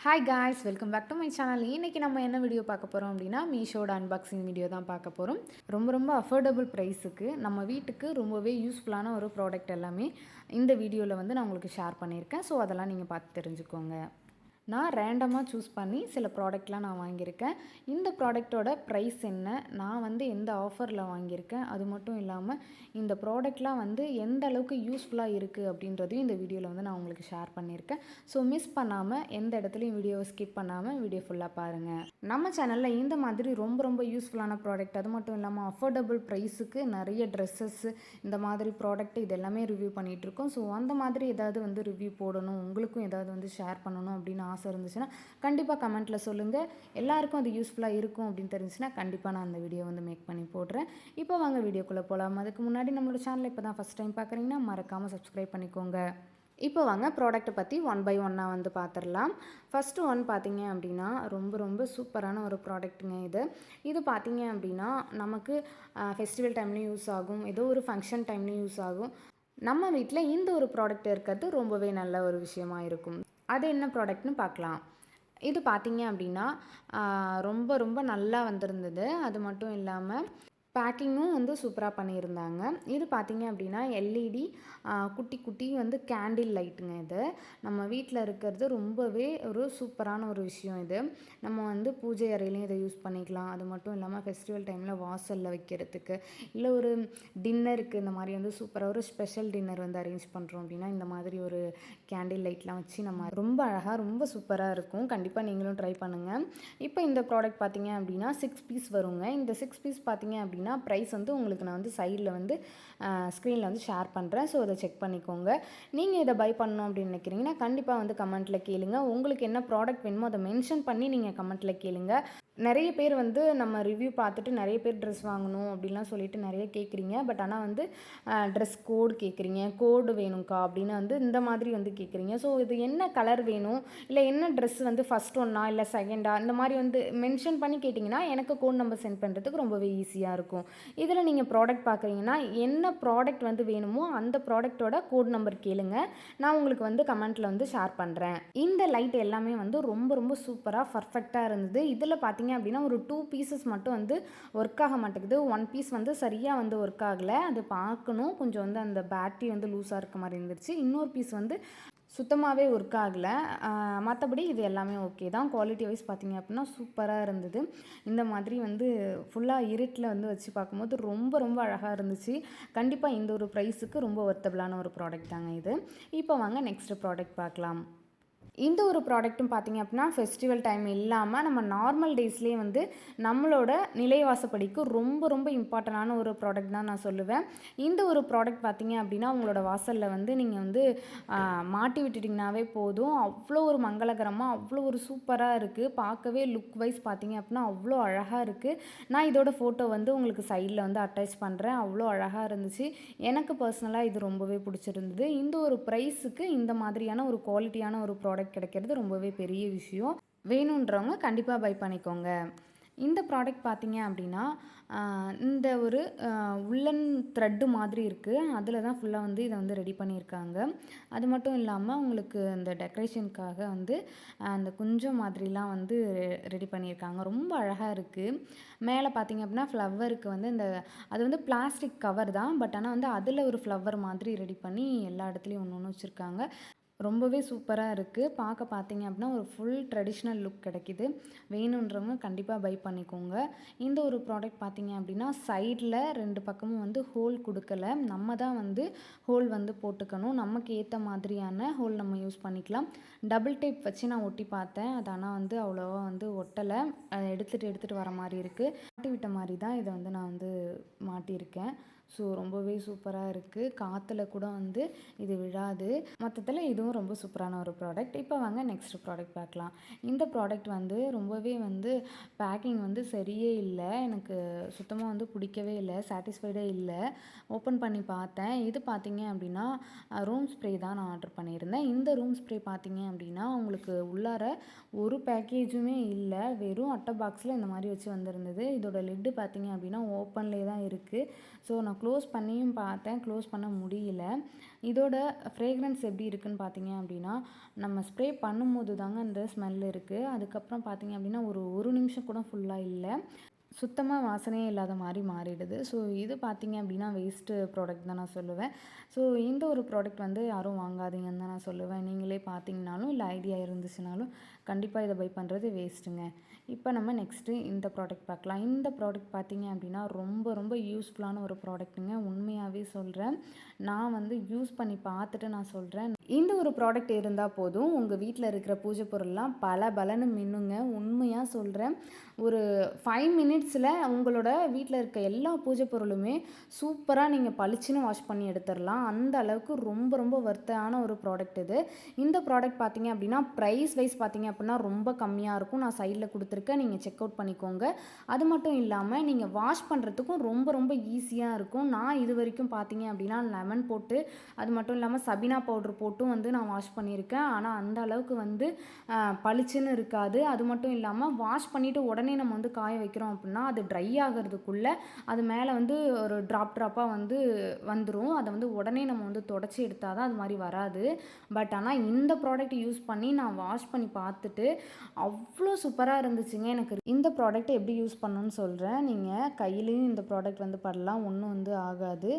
Hi guys, welcome back to my channel. இன்றைக்கி நம்ம என்ன வீடியோ பார்க்க போகிறோம் அப்படின்னா, மீஷோட அன்பாக்சிங் வீடியோ தான் பார்க்க போகிறோம். ரொம்ப அஃபோர்டபுள் ப்ரைஸுக்கு நம்ம வீட்டுக்கு ரொம்பவே யூஸ்ஃபுல்லான ஒரு ப்ராடக்ட் எல்லாமே இந்த வீடியோவில் வந்து நான் உங்களுக்கு ஷேர் பண்ணியிருக்கேன். ஸோ அதெல்லாம் நீங்கள் பார்த்து தெரிஞ்சுக்கோங்க. நான் ரேண்டமாக சூஸ் பண்ணி சில ப்ராடக்ட்லாம் நான் வாங்கியிருக்கேன். இந்த ப்ராடக்ட்டோட ப்ரைஸ் என்ன, நான் வந்து எந்த ஆஃபரில் வாங்கியிருக்கேன், அது மட்டும் இல்லாமல் இந்த ப்ராடக்ட்லாம் வந்து எந்த அளவுக்கு யூஸ்ஃபுல்லாக இருக்குது அப்படின்றதையும் இந்த வீடியோவில் வந்து நான் உங்களுக்கு ஷேர் பண்ணியிருக்கேன். ஸோ மிஸ் பண்ணாமல் எந்த இடத்துலையும் வீடியோவை ஸ்கிப் பண்ணாமல் வீடியோ ஃபுல்லாக பாருங்கள். நம்ம சேனலில் இந்த மாதிரி ரொம்ப யூஸ்ஃபுல்லான ப்ராடக்ட், அது மட்டும் இல்லாமல் அஃபோர்டபுள் ப்ரைஸுக்கு நிறைய ட்ரெஸ்ஸஸ், இந்த மாதிரி ப்ராடக்ட் இது எல்லாமே ரிவ்யூ பண்ணிகிட்ருக்கோம். ஸோ அந்த மாதிரி ஏதாவது வந்து ரிவ்யூ போடணும், உங்களுக்கும் ஏதாவது வந்து ஷேர் பண்ணணும் அப்படின்னு ஆசை இருந்துச்சுன்னா கண்டிப்பாக கமெண்ட்டில் சொல்லுங்கள். எல்லாருக்கும் அது யூஸ்ஃபுல்லாக இருக்கும் அப்படின்னு தெரிஞ்சுன்னா கண்டிப்பாக நான் அந்த வீடியோ வந்து மேக் பண்ணி போடுறேன். இப்போ வாங்க வீடியோக்குள்ளே போகலாம். அதுக்கு முன்னாடி நம்மளோட சேனலை இப்போ தான் ஃபஸ்ட் டைம் பார்க்குறீங்கன்னா மறக்காமல் சப்ஸ்கிரைப் பண்ணிக்கோங்க. இப்போ வாங்க ப்ராடக்ட்டை பற்றி ஒன் பை ஒன்னாக வந்து பார்த்துடலாம். ஃபஸ்ட்டு ஒன் பார்த்தீங்க அப்படின்னா ரொம்ப சூப்பரான ஒரு ப்ராடக்ட்டுங்க இது. இது பார்த்தீங்க அப்படின்னா நமக்கு ஃபெஸ்டிவல் டைம்லேயும் யூஸ் ஆகும், ஏதோ ஒரு ஃபங்க்ஷன் டைம்லேயும் யூஸ் ஆகும். நம்ம வீட்டில் இந்த ஒரு ப்ராடக்ட் இருக்கிறது ரொம்பவே நல்ல ஒரு விஷயமா இருக்கும். அது என்ன ப்ராடக்ட்னு பார்க்கலாம். இது பார்த்தீங்க அப்படின்னா ரொம்ப நல்லா வந்திருந்தது. அது மட்டும் இல்லாமல் பேக்கிங்கும் வந்து சூப்பராக பண்ணியிருந்தாங்க. இது பார்த்தீங்க அப்படின்னா எல்இடி குட்டி வந்து கேண்டில் லைட்டுங்க இது. நம்ம வீட்டில் இருக்கிறது ரொம்பவே ஒரு சூப்பரான ஒரு விஷயம் இது. நம்ம வந்து பூஜை அறையிலையும் இதை யூஸ் பண்ணிக்கலாம். அது மட்டும் இல்லாமல் ஃபெஸ்டிவல் டைமில் வாசலில் வைக்கிறதுக்கு, இல்லை ஒரு டின்னருக்கு இந்த மாதிரி வந்து சூப்பராக ஒரு ஸ்பெஷல் டின்னர் வந்து அரேஞ்ச் பண்ணுறோம் அப்படின்னா இந்த மாதிரி ஒரு கேண்டில் லைட்லாம் வச்சு நம்ம ரொம்ப அழகாக ரொம்ப சூப்பராக இருக்கும். கண்டிப்பாக நீங்களும் ட்ரை பண்ணுங்கள். இப்போ இந்த ப்ராடக்ட் பார்த்தீங்க அப்படின்னா 6 பீஸ் வருங்க. இந்த 6 பீஸ் பார்த்தீங்க அப்படின்னா ப்ரைஸ் வந்து உங்களுக்கு நான் வந்து சைடில் வந்து ஸ்க்ரீனில் வந்து ஷேர் பண்ணுறேன். ஸோ அதை செக் பண்ணிக்கோங்க. நீங்கள் இதை பை பண்ணணும் அப்படின்னு நினைக்கிறீங்கன்னா கண்டிப்பாக வந்து கமெண்ட்டில் கேளுங்க. உங்களுக்கு என்ன ப்ராடக்ட் வேணுமோ அதை மென்ஷன் பண்ணி நீங்கள் கமெண்ட்டில் கேளுங்க. நிறைய பேர் வந்து நம்ம ரிவ்யூ பார்த்துட்டு நிறைய பேர் ட்ரெஸ் வாங்கணும் அப்படின்லாம் சொல்லிட்டு நிறைய கேட்குறீங்க. பட் ஆனால் வந்து ட்ரெஸ் கோடு கேட்குறீங்க, கோடு வேணும்க்கா அப்படின்னு வந்து இந்த மாதிரி வந்து கேட்குறீங்க. ஸோ இது என்ன கலர் வேணும், இல்லை என்ன ட்ரெஸ் வந்து ஃபஸ்ட் ஒன்னா இல்லை செகண்டா, இந்த மாதிரி வந்து மென்ஷன் பண்ணி கேட்டிங்கன்னா எனக்கு கோட் நம்பர் சென்ட் பண்ணுறதுக்கு ரொம்பவே ஈஸியாக இருக்கும். இதில் நீங்கள் ப்ராடக்ட் பார்க்குறீங்கன்னா என்ன ப்ராடக்ட் வந்து வேணுமோ அந்த ப்ராடக்ட்டோட கோட் நம்பர் கேளுங்க. நான் உங்களுக்கு வந்து கமெண்ட்டில் வந்து ஷேர் பண்ணுறேன். இந்த லைட் எல்லாமே வந்து ரொம்ப சூப்பராக பர்ஃபெக்டாக இருந்தது. இதில் பார்த்தீங்க அப்படின்னா ஒரு 2 பீசஸ் மட்டும் வந்து ஒர்க் ஆக மாட்டேங்குது. 1 பீஸ் வந்து சரியாக வந்து ஒர்க் ஆகலை. அது பார்க்கணும், கொஞ்சம் வந்து அந்த பேட்டரி வந்து லூஸாக இருக்க மாதிரி இருந்துச்சு. இன்னொரு பீஸ் வந்து சுத்தமாகவே ஒர்க் ஆகலை. மற்றபடி இது எல்லாமே ஓகே தான். குவாலிட்டி வைஸ் பார்த்திங்க அப்படின்னா சூப்பராக இருந்தது. இந்த மாதிரி வந்து ஃபுல்லாக இருட்டில் வந்து வச்சு பார்க்கும்போது ரொம்ப அழகாக இருந்துச்சு. கண்டிப்பாக இந்த ஒரு ப்ரைஸுக்கு ரொம்ப ஒர்த்தபிளான ஒரு ப்ராடக்ட் தாங்க இது. இப்போ வாங்க நெக்ஸ்ட் ப்ராடக்ட் பார்க்கலாம். இந்த ஒரு ப்ராடக்ட்டும் பார்த்திங்க அப்படின்னா ஃபெஸ்டிவல் டைம் இல்லாமல் நம்ம நார்மல் டேஸ்லேயே வந்து நம்மளோட நிலைவாசப்படிக்கு ரொம்ப இம்பார்ட்டண்டான ஒரு ப்ராடக்ட் தான் நான் சொல்லுவேன். இந்த ஒரு ப்ராடக்ட் பார்த்திங்க அப்படின்னா உங்களோட வாசலில் வந்து நீங்கள் வந்து மாட்டி விட்டுட்டிங்கனாவே போதும். அவ்வளோ ஒரு மங்களகரமாக அவ்வளோ ஒரு சூப்பராக இருக்குது. பார்க்கவே லுக் வைஸ் பார்த்திங்க அப்படின்னா அவ்வளோ அழகாக இருக்குது. நான் இதோட ஃபோட்டோ வந்து உங்களுக்கு சைடில் வந்து அட்டாச் பண்ணுறேன். அவ்வளோ அழகாக இருந்துச்சு. எனக்கு பர்சனலாக இது ரொம்பவே பிடிச்சிருந்தது. இந்த ஒரு ப்ரைஸுக்கு இந்த மாதிரியான ஒரு குவாலிட்டியான ஒரு ப்ராடக்ட் கிடைக்கிறது ரொம்பவே பெரிய விஷயம். வேணுன்றவங்க கண்டிப்பாக பை பண்ணிக்கோங்க. இந்த ப்ராடக்ட் பார்த்தீங்க அப்படின்னா இந்த ஒரு உள்ளன் த்ரெட்டு மாதிரி இருக்குது. அதில் தான் ஃபுல்லாக வந்து இதை வந்து ரெடி பண்ணியிருக்காங்க. அது மட்டும் இல்லாமல் உங்களுக்கு இந்த டெக்கரேஷனுக்காக வந்து அந்த குஞ்சம் மாதிரிலாம் வந்து ரெடி பண்ணியிருக்காங்க. ரொம்ப அழகாக இருக்குது. மேலே பார்த்தீங்க அப்படின்னா ஃப்ளவருக்கு வந்து இந்த அது வந்து பிளாஸ்டிக் கவர் தான். பட் ஆனால் வந்து அதில் ஒரு ஃப்ளவர் மாதிரி ரெடி பண்ணி எல்லா இடத்துலையும் ஒன்று வச்சுருக்காங்க. ரொம்பவே சூப்பராக இருக்குது. பார்த்தீங்க அப்படின்னா ஒரு ஃபுல் ட்ரெடிஷ்னல் லுக் கிடைக்கிது. வேணுன்றவங்க கண்டிப்பாக பை பண்ணிக்கோங்க. இந்த ஒரு ப்ராடக்ட் பார்த்தீங்க அப்படின்னா சைடில் 2 பக்கமும் வந்து ஹோல் கொடுக்கல. நம்ம தான் வந்து ஹோல் வந்து போட்டுக்கணும். நமக்கு ஏற்ற மாதிரியான ஹோல் நம்ம யூஸ் பண்ணிக்கலாம். டபுள் டேப் வச்சு நான் ஒட்டி பார்த்தேன். அது ஆனால் வந்து அவ்வளோவா வந்து ஒட்டலை. எடுத்துகிட்டு வர மாதிரி இருக்குது. மாட்டி விட்ட மாதிரி தான் இதை வந்து நான் வந்து மாட்டியிருக்கேன். ஸோ ரொம்பவே சூப்பராக இருக்குது. காற்றுல கூட வந்து இது விழாது. மொத்தத்தில் இதுவும் ரொம்ப சூப்பரான ஒரு ப்ராடக்ட். இப்போ வாங்க நெக்ஸ்ட் ப்ராடக்ட் பார்க்கலாம். இந்த ப்ராடக்ட் வந்து ரொம்பவே வந்து பேக்கிங் வந்து சரியே இல்லை. எனக்கு சுத்தமாக வந்து பிடிக்கவே இல்லை, சாட்டிஸ்ஃபைடே இல்லை. ஓப்பன் பண்ணி பார்த்தேன். இது பார்த்தீங்க அப்படின்னா ரூம் ஸ்ப்ரே தான் நான் ஆர்டர் பண்ணியிருந்தேன். இந்த ரூம் ஸ்ப்ரே பார்த்தீங்க அப்படின்னா உங்களுக்கு உள்ளார ஒரு பேக்கேஜுமே இல்லை. வெறும் அட்டை பாக்ஸில் இந்த மாதிரி வச்சு வந்திருந்தது. இதோட லிட்டு பார்த்தீங்க அப்படின்னா ஓப்பன்லேயே தான் இருக்குது. ஸோ நான் நான் க்ளோஸ் பண்ணியும் பார்த்தேன், க்ளோஸ் பண்ண முடியல. இதோட ஃப்ரேக்ரன்ஸ் எப்படி இருக்குன்னு பார்த்தீங்க அப்படின்னா, நம்ம ஸ்ப்ரே பண்ணும்போது தாங்க அந்த ஸ்மெல் இருக்குது. அதுக்கப்புறம் பார்த்தீங்க அப்படின்னா ஒரு நிமிஷம் கூட ஃபுல்லாக இல்ல. சுத்தமா வாசனையே இல்லாத மாரி மாறிடுது. ஸோ இது பார்த்தீங்க அப்படின்னா வேஸ்ட்டு ப்ராடக்ட் தான் நான் சொல்லுவேன். ஸோ இந்த ஒரு ப்ராடக்ட் வந்து யாரும் வாங்காதீங்கன்னு தான் நான் சொல்லுவேன். நீங்களே பார்த்தீங்கனாலும், இல்ல ஐடியா இருந்துச்சுனாலும் கண்டிப்பா இத பை பண்ணுறது வேஸ்ட்டுங்க. இப்போ நம்ம நெக்ஸ்ட்டு இந்த ப்ராடக்ட் பார்க்கலாம். இந்த ப்ராடக்ட் பார்த்தீங்க அப்படின்னா ரொம்ப ரொம்ப யூஸ்ஃபுல்லான ஒரு ப்ராடக்ட்டுங்க. உண்மையாவே சொல்றேன். நான் வந்து யூஸ் பண்ணி பார்த்துட்டு நான் சொல்றேன். இந்த ஒரு ப்ராடக்ட் இருந்தா போதும், உங்க வீட்ல இருக்கிற பூஜை பொருள்லாம் பளபளன்னு மின்னுங்க. உண்மையா சொல்றேன். ஒரு 5 மினிட்ஸில் உங்களோட வீட்டில் இருக்க எல்லா பூஜை பொருளுமே சூப்பராக நீங்கள் பளிச்சுன்னு வாஷ் பண்ணி எடுத்துடலாம். அந்த அளவுக்கு ரொம்ப ரொம்ப வொர்த்தான ஒரு ப்ராடக்ட் இது. இந்த ப்ராடக்ட் பார்த்தீங்க அப்படின்னா ப்ரைஸ் வைஸ் பார்த்தீங்க அப்படின்னா ரொம்ப கம்மியாக இருக்கும். நான் சைடில் கொடுத்துருக்கேன், நீங்கள் செக் அவுட் பண்ணிக்கோங்க. அது மட்டும் இல்லாமல் நீங்கள் வாஷ் பண்ணுறதுக்கும் ரொம்ப ரொம்ப ஈஸியாக இருக்கும். நான் இது வரைக்கும் பார்த்தீங்க அப்படின்னா லெமன் போட்டு, அது மட்டும் இல்லாமல் சபீனா பவுடர் போட்டும் வந்து நான் வாஷ் பண்ணியிருக்கேன். ஆனால் அந்த அளவுக்கு வந்து பளிச்சுன்னு இருக்காது. அது மட்டும் இல்லாமல் வாஷ் பண்ணிவிட்டு உடனே நம்ம வந்து காய வைக்கிறோம் அப்படின்னா அது ட்ரை ஆகிறதுக்குள்ளே அது மேலே வந்து ஒரு ட்ராப்பாக வந்து வந்துடும். அதை வந்து உடனே நம்ம வந்து தொடச்சி எடுத்தால் தான் அது மாதிரி வராது. பட் ஆனால் இந்த ப்ராடக்ட் யூஸ் பண்ணி நான் வாஷ் பண்ணி பார்த்துட்டு அவ்வளோ சூப்பராக இருந்துச்சுங்க. எனக்கு இந்த ப்ராடக்ட் எப்படி யூஸ் பண்ணணும்னு சொல்கிறேன். நீங்கள் கையிலையும் இந்த ப்ராடக்ட் வந்து படலாம், ஒன்றும் வந்து ஆகாது.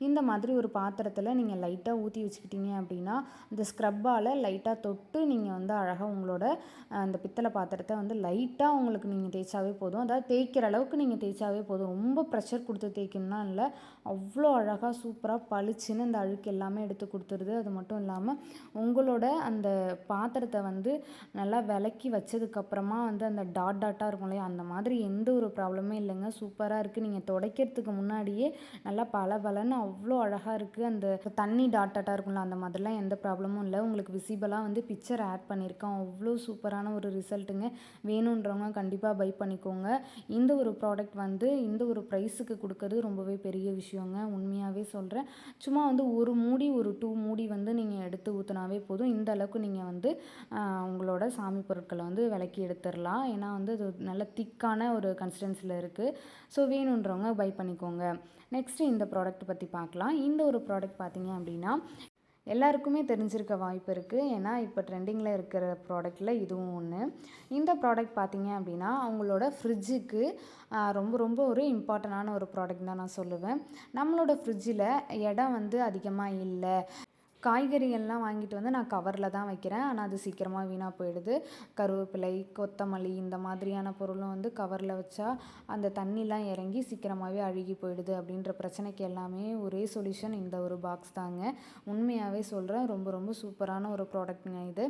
இந்த மாதிரி ஒரு பாத்திரத்தில் நீங்கள் லைட்டாக ஊற்றி வச்சுக்கிட்டீங்க அப்படின்னா இந்த ஸ்க்ரப்பால் லைட்டாக தொட்டு நீங்கள் வந்து அழகாக உங்களோட அந்த பித்தளை பாத்திரத்தை வந்து லைட்டாக உங்களுக்கு நீங்கள் தேய்ச்சாவே போதும். அதாவது தேய்க்கிற அளவுக்கு நீங்கள் தேய்ச்சாவே போதும். ரொம்ப ப்ரெஷர் கொடுத்து தேய்க்கணும்னா இல்லை. அவ்வளோ அழகாக சூப்பராக பளிச்சுன்னு இந்த அழுக்கு எல்லாமே எடுத்து கொடுத்துருது. அது மட்டும் இல்லாமல் உங்களோட அந்த பாத்திரத்தை வந்து நல்லா விலக்கி வச்சதுக்கப்புறமா வந்து அந்த டாட்டாக இருக்கும் இல்லையா, அந்த மாதிரி எந்த ஒரு ப்ராப்ளமே இல்லைங்க. சூப்பராக இருக்குது. நீங்கள் துடைக்கிறதுக்கு முன்னாடியே நல்லா பளபளன்னு அவ்வளோ அழகாக இருக்குது. அந்த தண்ணி டாட்டாக இருக்கும்ல, அந்த மாதிரிலாம் எந்த ப்ராப்ளமும் இல்லை. உங்களுக்கு விசிபிளாக வந்து பிக்சர் ஆட் பண்ணியிருக்கேன். அவ்வளோ சூப்பரான ஒரு ரிசல்ட்டுங்க. வேணுன்றவங்க கண்டிப்பாக பை பண்ணிக்கோங்க. இந்த ஒரு ப்ராடக்ட் வந்து இந்த ஒரு ப்ரைஸுக்கு கொடுக்கறது ரொம்பவே பெரிய விஷயங்க. உண்மையாகவே சொல்கிறேன். சும்மா வந்து ஒரு மூடி ஒரு 2 மூடி வந்து நீங்கள் எடுத்து ஊற்றினாவே போதும். இந்த அளவுக்கு நீங்கள் வந்து உங்களோட சாமி பொருட்களை வந்து விலக்கி எடுத்துடலாம். ஏன்னா வந்து அது நல்ல திக்கான ஒரு கன்சிஸ்டன்சியில் இருக்குது. ஸோ வேணுன்றவங்க பை பண்ணிக்கோங்க. நெக்ஸ்ட்டு இந்த ப்ராடக்ட் பற்றி பார்க்கலாம். இந்த ஒரு ப்ராடக்ட் பார்த்தீங்க அப்படின்னா எல்லாருக்குமே தெரிஞ்சிருக்க வாய்ப்பு இருக்குது. ஏன்னா இப்போ ட்ரெண்டிங்கில் இருக்கிற ப்ராடக்ட்டில் இதுவும் ஒன்று. இந்த ப்ராடக்ட் பார்த்தீங்க அப்படின்னா அவங்களோட ஃப்ரிட்ஜுக்கு ரொம்ப ரொம்ப ஒரு இம்பார்ட்டண்டான ஒரு ப்ராடக்ட் தான் நான் சொல்லுவேன். நம்மளோட ஃப்ரிட்ஜில் இடம் வந்து அதிகமாக இல்லை. காய்கறிகள்லாம் வாங்கிட்டு வந்து நான் கவரில் தான் வைக்கிறேன். ஆனால் அது சீக்கிரமாக வீணாக போயிடுது. கருவேப்பிலை, கொத்தமல்லி இந்த மாதிரியான பொருளும் வந்து கவரில் வச்சா அந்த தண்ணிலாம் இறங்கி சீக்கிரமாகவே அழுகி போயிடுது. அப்படின்ற பிரச்சனைக்கு எல்லாமே ஒரே சொல்யூஷன் இந்த ஒரு பாக்ஸ் தாங்க. உண்மையாகவே சொல்கிறேன். ரொம்ப ரொம்ப சூப்பரான ஒரு ப்ராடக்ட்டுங்க இது.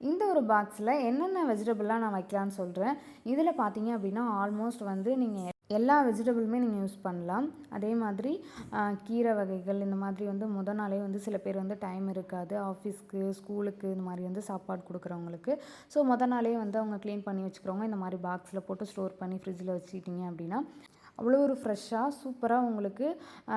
இந்த ஒரு பாக்ஸில் என்னென்ன வெஜிடபிள்லாம் நான் வைக்கலான்னு சொல்கிறேன். இதில் பார்த்தீங்க அப்படின்னா ஆல்மோஸ்ட் வந்து நீங்கள் எல்லா வெஜிடபிளுமே நீங்கள் யூஸ் பண்ணலாம். அதே மாதிரி கீரை வகைகள் இந்த மாதிரி வந்து நாளே வந்து சில பேர் வந்து டைம் இருக்காது. ஆஃபீஸ்க்கு, ஸ்கூலுக்கு இந்த மாதிரி வந்து சாப்பாடு கொடுக்குறவங்களுக்கு. ஸோ நாளே வந்து அவங்க க்ளீன் பண்ணி வச்சுக்கிறவங்க இந்த மாதிரி பாக்ஸில் போட்டு ஸ்டோர் பண்ணி ஃப்ரிட்ஜில் வச்சுக்கிட்டிங்க அப்படின்னா அவ்வளோ ஒரு ஃப்ரெஷ்ஷாக சூப்பராக உங்களுக்கு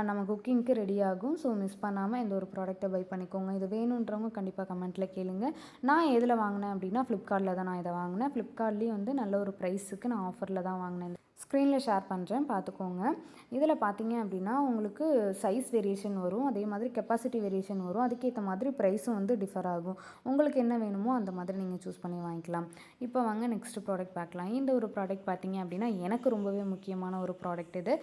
நம்ம குக்கிங்க்கு ரெடி ஆகும். ஸோ மிஸ் பண்ணாமல் இந்த ஒரு ப்ராடக்ட்டை பை பண்ணிக்கோங்க. இது வேணுன்றவங்க கண்டிப்பாக கமெண்ட்டில் கேளுங்க. நான் எதில் வாங்கினேன் அப்படின்னா ஃப்ளிப்கார்ட்டில் தான் நான் இதை வாங்கினேன். ஃப்ளிப்கார்ட்லேயும் வந்து நல்ல ஒரு ப்ரைஸுக்கு நான் ஆஃபரில் தான் வாங்கினேன். ஸ்க்ரீனில் ஷேர் பண்ணுறேன், பார்த்துக்கோங்க. இதில் பார்த்தீங்க அப்படின்னா உங்களுக்கு சைஸ் வேரியேஷன் வரும். அதே மாதிரி கெப்பாசிட்டி வேரியேஷன் வரும். அதுக்கேற்ற மாதிரி ப்ரைஸும் வந்து டிஃபர் ஆகும். உங்களுக்கு என்ன வேணுமோ அந்த மாதிரி நீங்கள் சூஸ் பண்ணி வாங்கிக்கலாம். இப்போ வாங்க நெக்ஸ்ட் ப்ராடக்ட் பார்க்கலாம். இந்த ஒரு ப்ராடக்ட் பார்த்தீங்க அப்படின்னா எனக்கு ரொம்பவே முக்கியமான ஒரு ப்ராடக்ட் இது.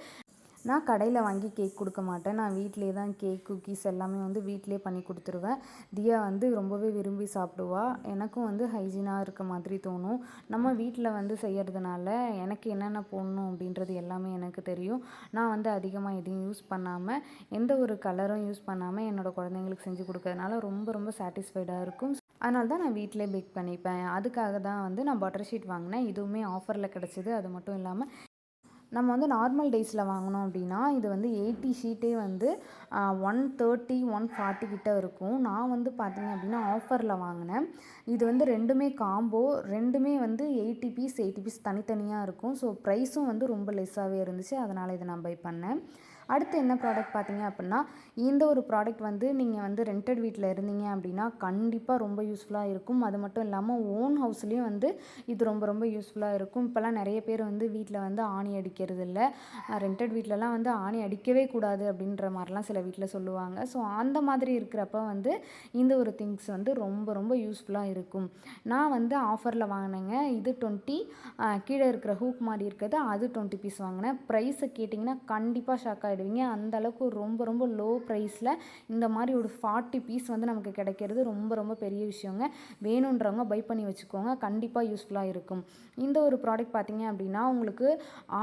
நான் கடையில் வாங்கி கேக் கொடுக்க மாட்டேன். நான் வீட்டிலே தான் கேக், குக்கீஸ் எல்லாமே வந்து வீட்டிலே பண்ணி கொடுத்துருவேன். தியா வந்து ரொம்பவே விரும்பி சாப்பிடுவா. எனக்கும் வந்து ஹைஜீனாக இருக்க மாதிரி தோணும். நம்ம வீட்டில் வந்து செய்கிறதுனால எனக்கு என்னென்ன போடணும் அப்படின்றது எல்லாமே எனக்கு தெரியும். நான் வந்து அதிகமாக எதையும் யூஸ் பண்ணாமல், எந்த ஒரு கலரும் யூஸ் பண்ணாமல் என்னோடய குழந்தைங்களுக்கு செஞ்சு கொடுக்கறதுனால ரொம்ப ரொம்ப சாட்டிஸ்ஃபைடாக இருக்கும். அதனால தான் நான் வீட்டிலே பேக் பண்ணிப்பேன். அதுக்காக தான் வந்து நான் பட்டர் ஷீட் வாங்கினேன். இதுவுமே ஆஃபரில் கிடச்சிது. அது மட்டும் இல்லாமல் நம்ம வந்து நார்மல் டேஸில் வாங்கினோம் அப்படின்னா இது வந்து 80 ஷீட்டே வந்து 130, 140 கிட்ட இருக்கும். நான் வந்து பார்த்தீங்க அப்படின்னா ஆஃபரில் வாங்கினேன். இது வந்து ரெண்டுமே காம்போ, ரெண்டுமே வந்து 80 பீஸ் தனித்தனியாக இருக்கும். ஸோ ப்ரைஸும் வந்து ரொம்ப லெஸ்ஸாகவே இருந்துச்சு. அதனால் இதை நான் பை பண்ணேன். அடுத்து என்ன ப்ராடக்ட் பார்த்தீங்க அப்படின்னா, இந்த ஒரு ப்ராடக்ட் வந்து நீங்கள் வந்து ரென்டட் வீட்டில் இருந்தீங்க அப்படின்னா கண்டிப்பாக ரொம்ப யூஸ்ஃபுல்லாக இருக்கும். அது மட்டும் இல்லாமல் ஓன் ஹவுஸ்லேயும் வந்து இது ரொம்ப ரொம்ப யூஸ்ஃபுல்லாக இருக்கும். இப்போல்லாம் நிறைய பேர் வந்து வீட்டில் வந்து ஆணி அடிக்கிறது இல்லை. ரென்டட் வீட்டிலலாம் வந்து ஆணி அடிக்கவே கூடாது அப்படின்ற மாதிரிலாம் சில வீட்டில் சொல்லுவாங்க. ஸோ அந்த மாதிரி இருக்கிறப்ப வந்து இந்த ஒரு திங்ஸ் வந்து ரொம்ப ரொம்ப யூஸ்ஃபுல்லாக இருக்கும். நான் வந்து ஆஃபரில் வாங்கினேங்க. இது 20, கீழே இருக்கிற ஹூக் மாதிரி இருக்கிறது அது 20 பீஸ் வாங்கினேன். ப்ரைஸை கேட்டிங்கன்னா கண்டிப்பாக ஷாக் ஆகிடுவீங்க. அந்தளவுக்கு ரொம்ப ரொம்ப லோ ப்ரைஸில் இந்த மாதிரி ஒரு 40 பீஸ் வந்து நமக்கு கிடைக்கிறது ரொம்ப ரொம்ப பெரிய விஷயங்க. வேணுன்றவங்க பை பண்ணி வச்சுக்கோங்க. கண்டிப்பாக யூஸ்ஃபுல்லாக இருக்கும். இந்த ஒரு ப்ராடக்ட் பார்த்தீங்க அப்படின்னா உங்களுக்கு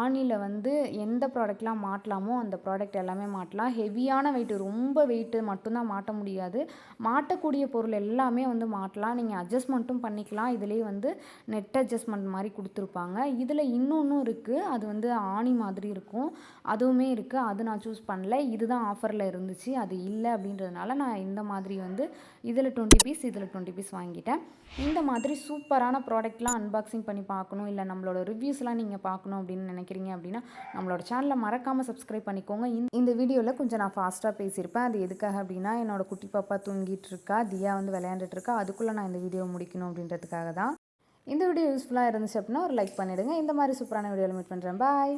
ஆணியில் வந்து எந்த ப்ராடக்ட்லாம் மாட்டலாமோ அந்த ப்ராடக்ட் எல்லாமே மாட்டலாம். ஹெவியான வெயிட் ரொம்ப வெயிட்டு மட்டும்தான் மாட்ட முடியாது. மாட்டக்கூடிய பொருள் எல்லாமே வந்து மாட்டலாம். நீங்கள் அட்ஜஸ்ட்மெண்ட்டும் பண்ணிக்கலாம். இதுலேயே வந்து நெட் அட்ஜஸ்ட்மெண்ட் மாதிரி கொடுத்துருப்பாங்க. இதில் இன்னொன்றும் இருக்குது. அது வந்து ஆணி மாதிரி இருக்கும். அதுவுமே இருக்குது. அது நான் சூஸ் பண்ணல. இதுதான் ஆஃபரில் இருந்துச்சு. அது இல்லை அப்படின்றதுனால நான் இந்த மாதிரி வந்து இதில் 20 பீஸ் இதில் 20 பீஸ் வாங்கிட்டேன். இந்த மாதிரி சூப்பரான ப்ராடக்ட்லாம் அன்பாக்சிங் பண்ணி பார்க்கணும், இல்லை நம்மளோட ரிவ்யூஸ்லாம் நீங்கள் பார்க்கணும் அப்படின்னு நினைக்கிறீங்க அப்படின்னா நம்மளோட சேனலை மறக்காமல் சப்ஸ்கிரைப் பண்ணிக்கோங்க. இந்த வீடியோவில் கொஞ்சம் நான் ஃபாஸ்ட்டாக பேசியிருப்பேன். அது எதுக்காக அப்படின்னா என்னோட குட்டி பாப்பா தூங்கிட்டு இருக்கா, தியா வந்து விளையாண்டுட்டு இருக்கா. அதுக்குள்ளே நான் இந்த வீடியோ முடிக்கணும் அப்படின்றதுக்காக தான். இந்த வீடியோ யூஸ்ஃபுல்லாக இருந்துச்சு அப்படின்னா ஒரு லைக் பண்ணிவிடுங்க. இந்த மாதிரி சூப்பரான வீடியோவில் மீட் பண்ணுறேன். பாய்.